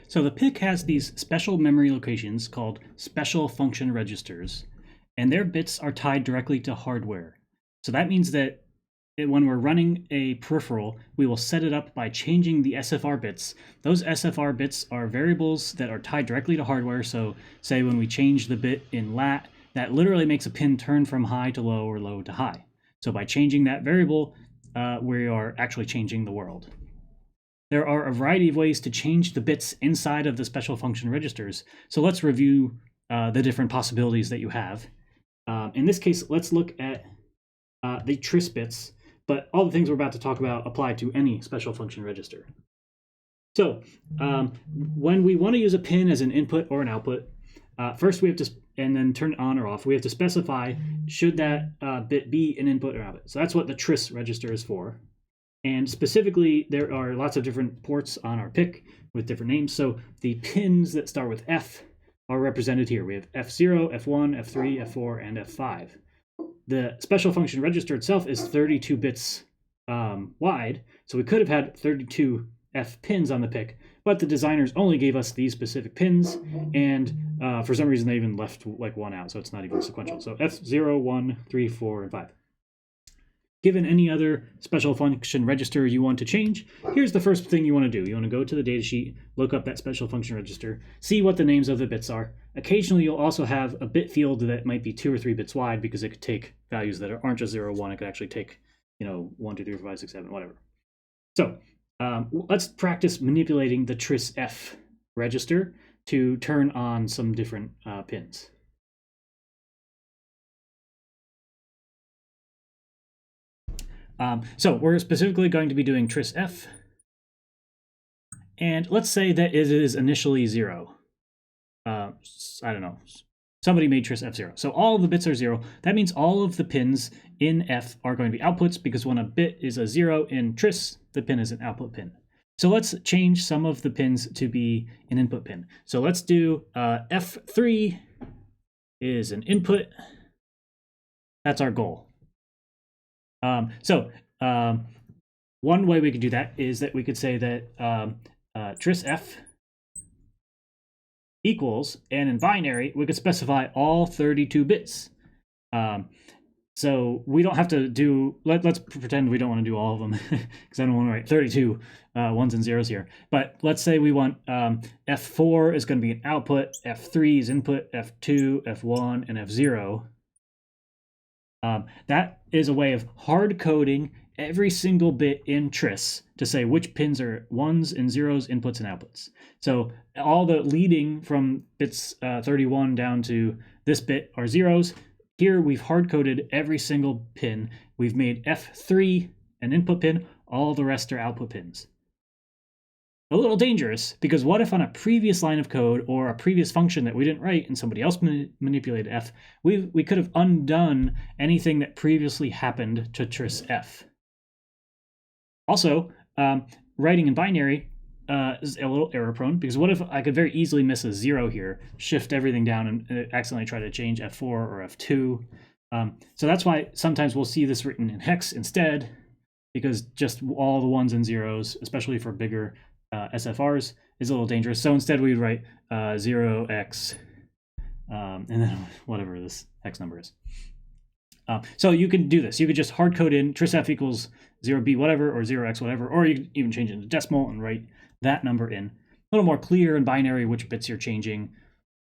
So the PIC has these special memory locations called special function registers, and their bits are tied directly to hardware. So that means that when we're running a peripheral, we will set it up by changing the SFR bits. Those SFR bits are variables that are tied directly to hardware. So say when we change the bit in lat, that literally makes a pin turn from high to low or low to high. So by changing that variable, we are actually changing the world. There are a variety of ways to change the bits inside of the special function registers. So let's review the different possibilities that you have. In this case, let's look at the tris bits, but all the things we're about to talk about apply to any special function register. So when we want to use a pin as an input or an output, first we have to, and then turn it on or off, we have to specify should that bit be an input or output. So that's what the tris register is for. And specifically, there are lots of different ports on our PIC with different names. So the pins that start with F are represented here. We have F0, F1, F3, F4, and F5. The special function register itself is 32 bits wide, so we could have had 32 F pins on the PIC, but the designers only gave us these specific pins, and for some reason they even left like one out, so it's not even sequential. So F0, 1, 3, 4, and 5. Given any other special function register you want to change, here's the first thing you want to do. You want to go to the datasheet, look up that special function register, see what the names of the bits are. Occasionally, you'll also have a bit field that might be 2 or 3 bits wide because it could take values that aren't just 0 or 1. It could actually take, 1, 2, 3, 4, 5, 6, 7, whatever. So let's practice manipulating the tris-F register to turn on some different pins. So we're specifically going to be doing tris-F, and let's say that it is initially 0. I don't know. Somebody made tris F0. So all of the bits are 0. That means all of the pins in F are going to be outputs, because when a bit is a 0 in tris, the pin is an output pin. So let's change some of the pins to be an input pin. So let's do F3 is an input. That's our goal. One way we could do that is that we could say that tris-F equals, and in binary, we could specify all 32 bits. So we don't have to do, let's pretend we don't want to do all of them, because I don't want to write 32 ones and zeros here. But let's say we want F4 is going to be an output, F3 is input, F2, F1, and F0. That is a way of hard coding every single bit in tris to say which pins are 1s and 0s, inputs and outputs. So all the leading from bits 31 down to this bit are 0s. Here we've hard coded every single pin. We've made F3 an input pin, all the rest are output pins. A little dangerous, because what if on a previous line of code or a previous function that we didn't write and somebody else manipulated F, we could have undone anything that previously happened to tris-F. Also, writing in binary is a little error prone, because what if I could very easily miss a 0 here, shift everything down, and accidentally try to change F4 or F2. So that's why sometimes we'll see this written in hex instead, because just all the 1s and 0s, especially for bigger SFRs, is a little dangerous. So instead we would write 0x and then whatever this hex number is. So you can do this. You could just hard code in tris-F equals 0b whatever, or 0x whatever, or you can even change it into decimal and write that number in. A little more clear in binary which bits you're changing.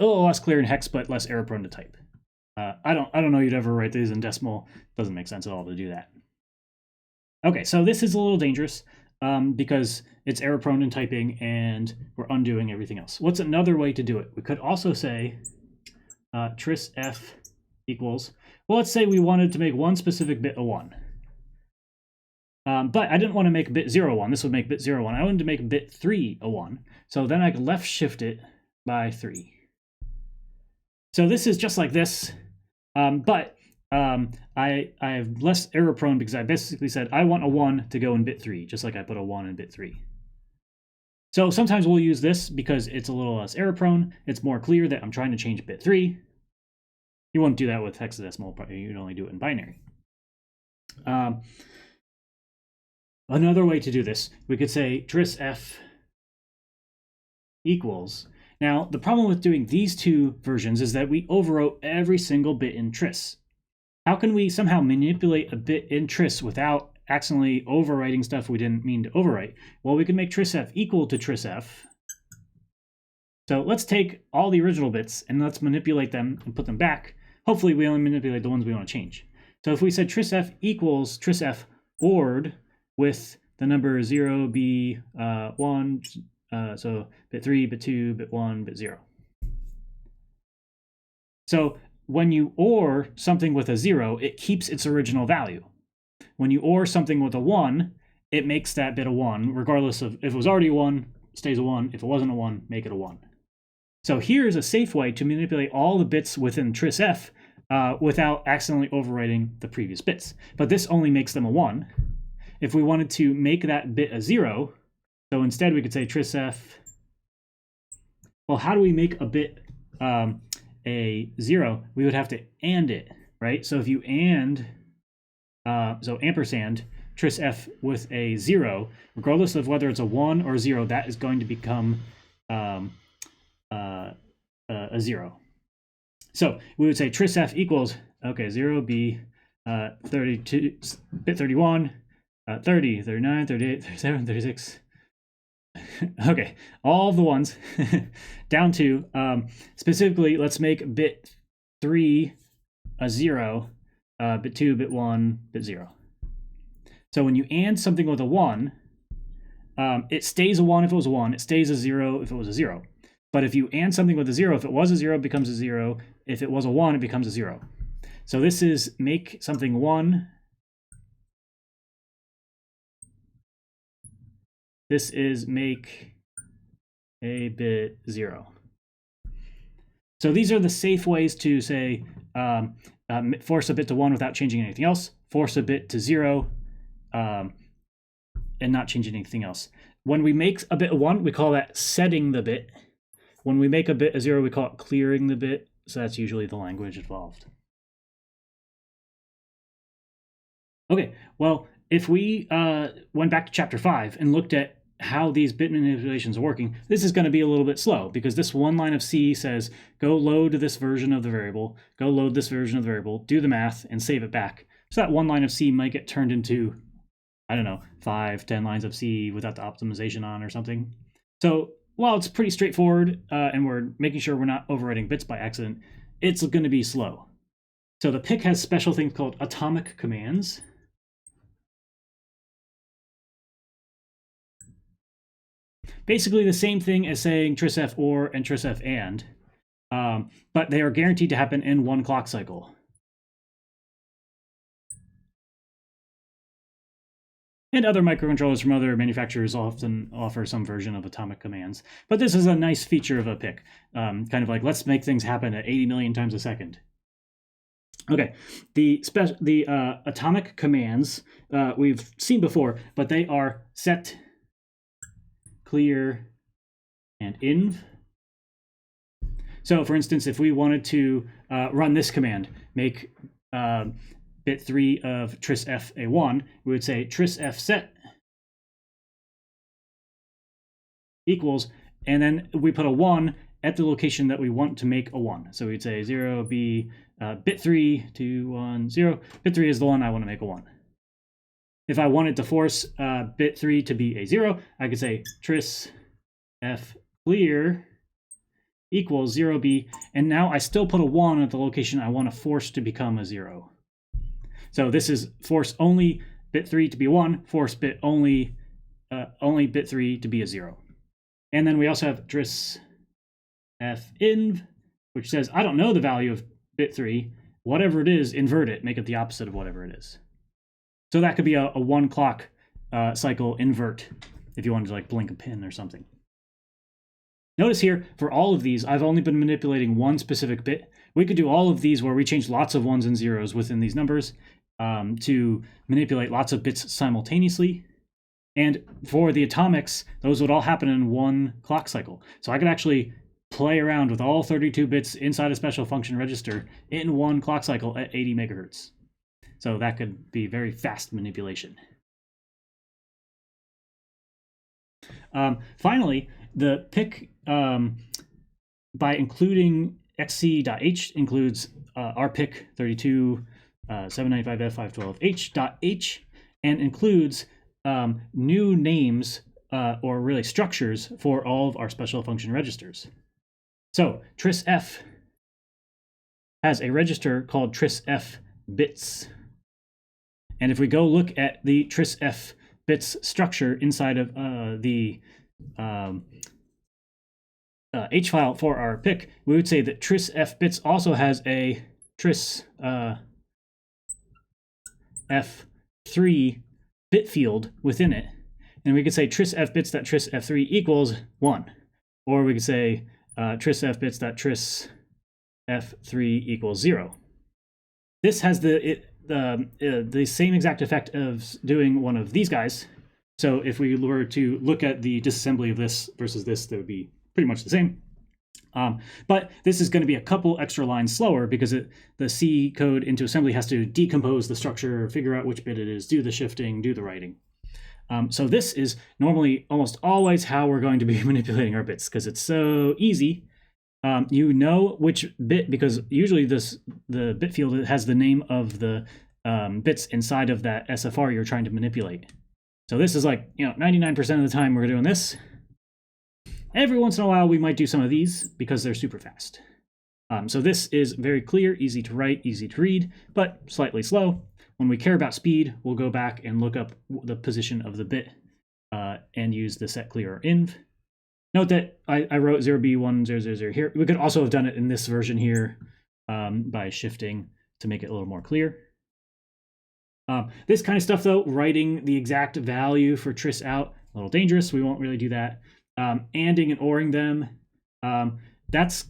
A little less clear in hex, but less error prone to type. I don't know you'd ever write these in decimal. Doesn't make sense at all to do that. Okay, so this is a little dangerous because it's error prone in typing and we're undoing everything else. What's another way to do it? We could also say tris-F equals, well, let's say we wanted to make one specific bit a 1. But I didn't want to make bit 0 1. This would make bit 0 1. I wanted to make bit 3 a 1. So then I could left shift it by 3. So this is just like this, but I have less error prone because I basically said I want a 1 to go in bit 3, just like I put a 1 in bit 3. So sometimes we'll use this because it's a little less error prone. It's more clear that I'm trying to change bit 3. You won't do that with hexadecimal, you'd only do it in binary. Another way to do this, we could say tris-F equals. Now, the problem with doing these two versions is that we overwrote every single bit in tris. How can we somehow manipulate a bit in tris without accidentally overwriting stuff we didn't mean to overwrite? Well, we can make trisf equal to trisf. So let's take all the original bits and let's manipulate them and put them back. Hopefully we only manipulate the ones we want to change. So if we said trisf equals trisf ORed with the number 0, b, 1, so bit 3, bit 2, bit 1, bit 0. So when you OR something with a 0, it keeps its original value. When you OR something with a 1, it makes that bit a 1, regardless of if it was already a 1, stays a 1. If it wasn't a 1, make it a 1. So here's a safe way to manipulate all the bits within trisf without accidentally overwriting the previous bits. But this only makes them a 1. If we wanted to make that bit a 0, so instead we could say trisf, well, how do we make a bit a 0? We would have to AND it, right? So if you AND, so ampersand, trisf with a 0, regardless of whether it's a 1 or 0, that is going to become a 0. So we would say trisf equals, okay, 0, b, 32, bit 31, 30, 39, 38, 37, 36. Okay, all the ones down to, specifically, let's make bit 3 a 0, bit 2, bit 1, bit 0. So when you AND something with a 1, it stays a 1 if it was a 1, it stays a 0 if it was a 0. But if you AND something with a 0, if it was a 0, it becomes a 0. If it was a 1, it becomes a 0. So this is make something 1. This is make a bit 0. So these are the safe ways to say force a bit to 1 without changing anything else, force a bit to 0, and not change anything else. When we make a bit a 1, we call that setting the bit. When we make a bit a 0, we call it clearing the bit. So that's usually the language involved. Okay, well, if we went back to chapter 5 and looked at how these bit manipulations are working, this is going to be a little bit slow because this one line of C says, go load this version of the variable, go load this version of the variable, do the math, and save it back. So that one line of C might get turned into, I don't know, 5, 10 lines of C without the optimization on or something. So while it's pretty straightforward and we're making sure we're not overwriting bits by accident, it's going to be slow. So the PIC has special things called atomic commands. Basically the same thing as saying trisf OR and trisf AND, but they are guaranteed to happen in one clock cycle. And other microcontrollers from other manufacturers often offer some version of atomic commands. But this is a nice feature of a PIC, kind of like, let's make things happen at 80 million times a second. Okay, the atomic commands we've seen before, but they are set, clear, and inv. So for instance, if we wanted to run this command, make bit 3 of trisf a 1, we would say trisf set equals, and then we put a 1 at the location that we want to make a 1. So we'd say 0 b bit 3 2 1 0. Bit 3 is the one I want to make a 1. If I wanted to force bit 3 to be a 0, I could say trisf clear equals 0 b, and now I still put a 1 at the location I want to force to become a 0. So this is force only bit 3 to be 1, force bit only bit 3 to be a 0. And then we also have trisf inv, which says I don't know the value of bit 3, whatever it is, invert it, make it the opposite of whatever it is. So that could be a 1 clock cycle invert if you wanted to like blink a pin or something. Notice here, for all of these, I've only been manipulating one specific bit. We could do all of these where we change lots of 1s and 0s within these numbers to manipulate lots of bits simultaneously. And for the atomics, those would all happen in 1 clock cycle. So I could actually play around with all 32 bits inside a special function register in 1 clock cycle at 80 megahertz. So that could be very fast manipulation. Finally, the PIC by including xc.h includes rpic 32 795f512h.h and includes new names or really structures for all of our special function registers. So trisf has a register called trisf bits. And if we go look at the trisf bits structure inside of the H file for our pic, we would say that trisf bits also has a tris f3 bit field within it. And we could say trisf bits.trisf3 equals 1. Or we could say trisf bits.trisf3 equals 0. This has the same exact effect of doing one of these guys. So if we were to look at the disassembly of this versus this, that would be pretty much the same. But this is going to be a couple extra lines slower because the C code into assembly has to decompose the structure, figure out which bit it is, do the shifting, do the writing. So this is normally almost always how we're going to be manipulating our bits because it's so easy. You know which bit because usually the bit field has the name of the bits inside of that SFR you're trying to manipulate. So this is like 99% of the time we're doing this. Every once in a while we might do some of these because they're super fast. So this is very clear, easy to write, easy to read, but slightly slow. When we care about speed, we'll go back and look up the position of the bit and use the set clear inv. Note that I wrote 0b1000 here. We could also have done it in this version here by shifting to make it a little more clear. This kind of stuff though, writing the exact value for tris out, a little dangerous. We won't really do that. Anding and oring them, that's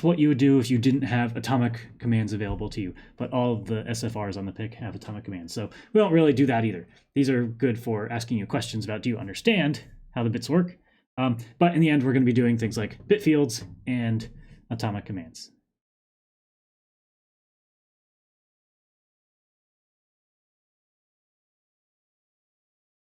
what you would do if you didn't have atomic commands available to you, but all of the SFRs on the PIC have atomic commands. So we don't really do that either. These are good for asking you questions about, do you understand how the bits work? But in the end, we're going to be doing things like bit fields and atomic commands.